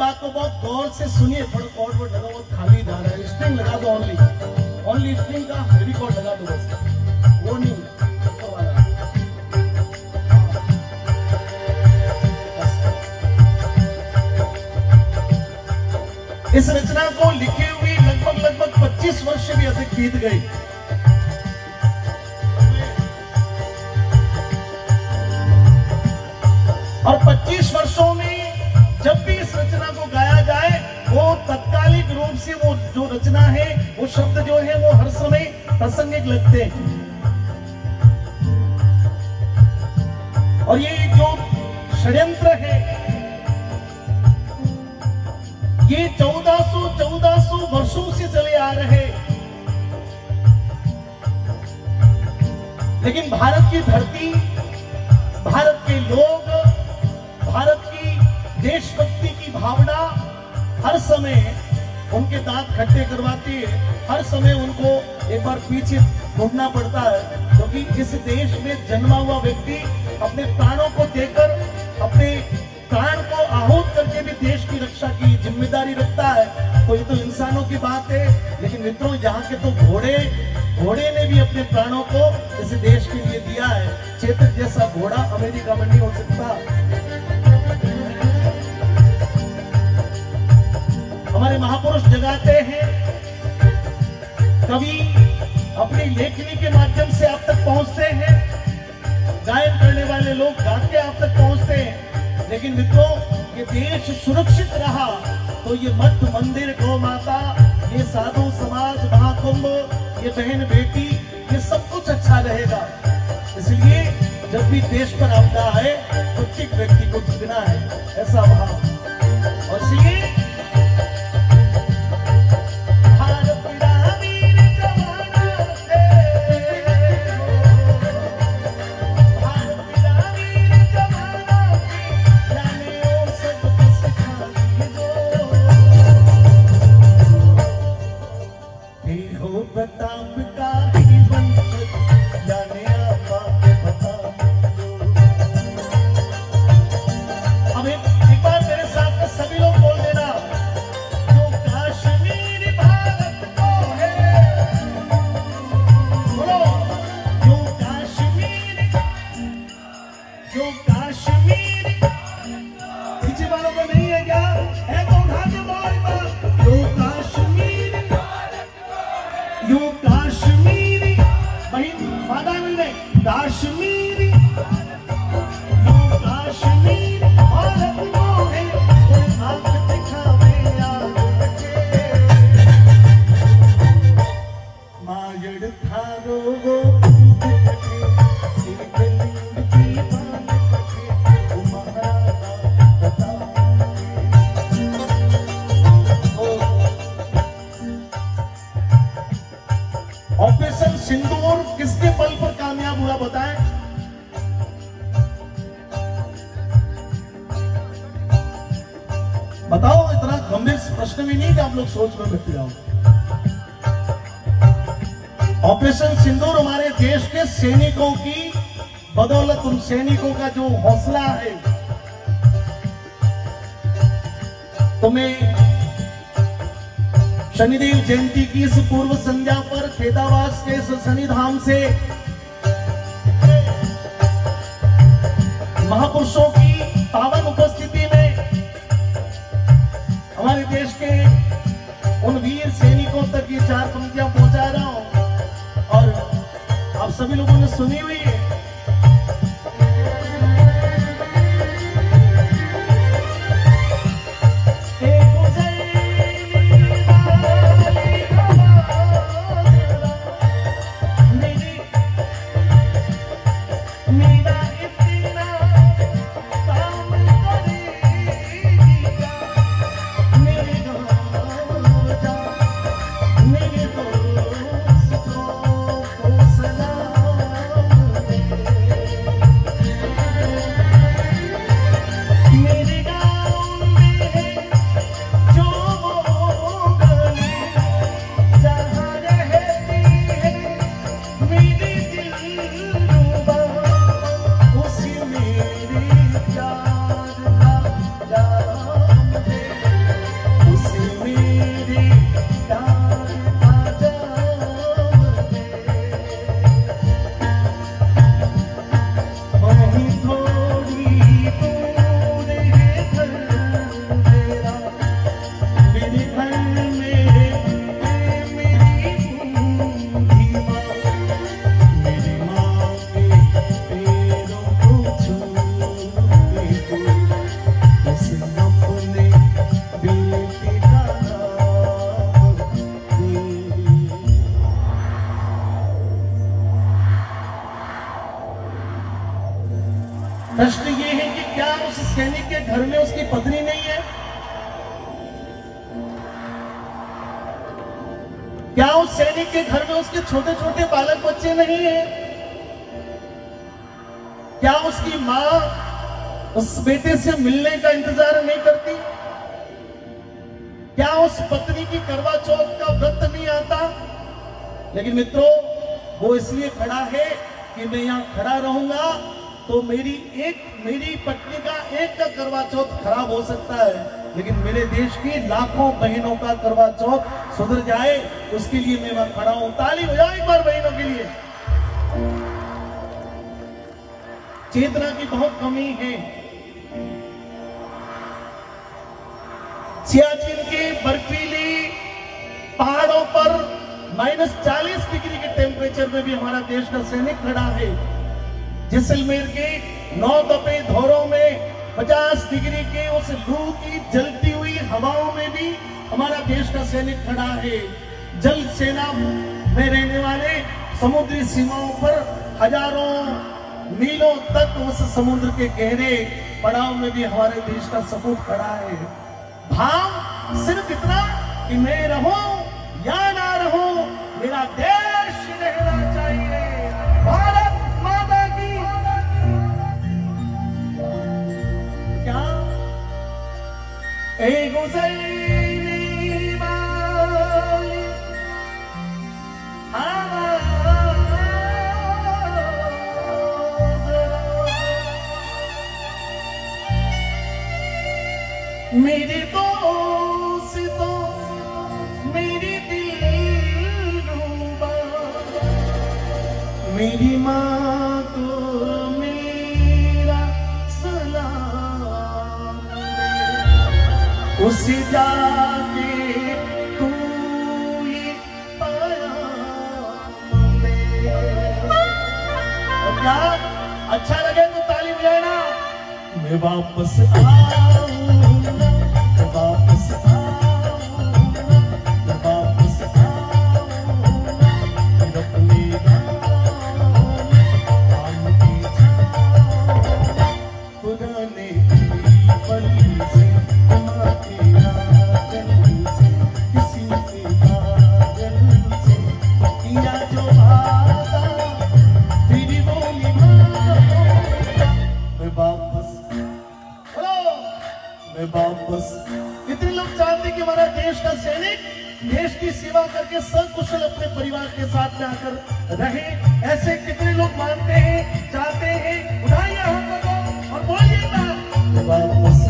बात को बहुत गौर से सुनिए। थोड़ा कॉर्ड वर्ड लगा, बहुत खाली जा रहा है। स्ट्रिंग लगा दो, ओनली स्ट्रिंग का हेवी कॉर्ड लगा दो बस, वो नहीं ऊपर वाला। इस रचना को लिखे हुए लगभग 25 वर्ष भी अधिक बीत गए। और 25 वर्षों में जब भी इस रचना को गाया जाए, वो तत्कालिक रूप से वो जो रचना है, वो शब्द जो है वो हर समय प्रासंगिक लगते हैं। और ये जो षड्यंत्र है, ये 1400 वर्षों से चले आ रहे। लेकिन भारत की धरती, भारत के लोग, भारत की देशभक्ति की भावना हर समय उनके दांत खट्टे करवाती है। हर समय उनको एक बार पीछे मुड़ना पड़ता है, क्योंकि इस देश में जन्मा हुआ व्यक्ति अपने प्राणों को देकर, अपने प्राण को आहूत करके भी देश की रक्षा की जिम्मेदारी रखता है। तो ये तो इंसानों की बात है, लेकिन मित्रों यहाँ के तो घोड़े ने भी अपने प्राणों को इस देश के लिए दिया है। चेतक जैसा घोड़ा अमेरिका में नहीं हो सकता। हमारे महापुरुष जगाते हैं, कवि अपनी लेखनी के माध्यम से आप तक पहुंचते हैं, गायन करने वाले लोग गा के आप तक पहुंचते हैं। लेकिन मित्रों, ये देश सुरक्षित रहा तो ये मठ मंदिर, गौ माता, ये साधु समाज, महाकुंभ, ये बहन बेटी, ये सब कुछ अच्छा रहेगा। इसलिए जब भी देश पर आपदा आए, प्रत्येक व्यक्ति को झुकना है, ऐसा भाव। और इसलिए ऑपरेशन सिंदूर किसके बल पर कामयाब हुआ बताएं? बताओ। इतना गंभीर प्रश्न भी नहीं कि आप लोग सोच में बैठ जाओ। ऑपरेशन सिंदूर हमारे देश के सैनिकों की बदौलत, उन सैनिकों का जो हौसला है। तुम्हें शनिदेव जयंती की इस पूर्व संध्या पर खेदावास के शनिधाम से महापुरुषों की पावन उपस्थिति में हमारे देश के उन वीर सैनिकों तक ये 4 पंक्तियां पहुंचा रहा हूं। और आप सभी लोगों ने सुनी हुई है। प्रश्न ये है कि क्या उस सैनिक के घर में उसकी पत्नी नहीं है? क्या उस सैनिक के घर में उसके छोटे छोटे बालक बच्चे नहीं हैं? क्या उसकी मां उस बेटे से मिलने का इंतजार नहीं करती? क्या उस पत्नी की करवा चौथ का व्रत नहीं आता? लेकिन मित्रों, वो इसलिए खड़ा है कि मैं यहां खड़ा रहूंगा तो मेरी पत्नी का एक का करवा चौथ खराब हो सकता है, लेकिन मेरे देश की लाखों बहनों का करवा चौथ सुधर जाए, उसके लिए मैं वहां खड़ा हूं। ताली हो जाए एक बार बहनों के लिए। चेतना की बहुत कमी है। सियाचिन के बर्फीली पहाड़ों पर -40 डिग्री के टेम्परेचर में भी हमारा देश का सैनिक खड़ा है। जैसलमेर के 9 दफे धौरों में 50 डिग्री के उस लू की जलती हुई हवाओं में भी हमारा देश का सैनिक खड़ा है। जल सेना में रहने वाले समुद्री सीमाओं पर हजारों मीलों तक उस समुद्र के गहरे पड़ाव में भी हमारे देश का सपूत खड़ा है। भाव सिर्फ इतना कि मैं रहूं या ना रहूं, मेरा देश रहना चाहिए। भारत माता की। क्या ए गुजरने वाली मेरे दोस्तों, मेरी दिलरुबा, मेरी माँ को मेरा सलाम, उसे जाके तू ये पाया ले। और क्या अच्छा लगे तो ताली बजाना। मैं वापस आऊंगा, वापस आऊंगा, वापस आऊंगा, फिर अपने गाँव में की जाऊंगा। पुराने पल से, तुम्हारे आंचल से, किसी के काजल से किया जो वादा, फिर वो निभाऊंगा। मैं वापस। कितने लोग चाहते हैं कि हमारा देश का सैनिक देश की सेवा करके सकुशल अपने परिवार के साथ में आकर रहे? ऐसे कितने लोग मानते हैं, चाहते हैं? उठाइए हाथों को और बोलिएगा वापस।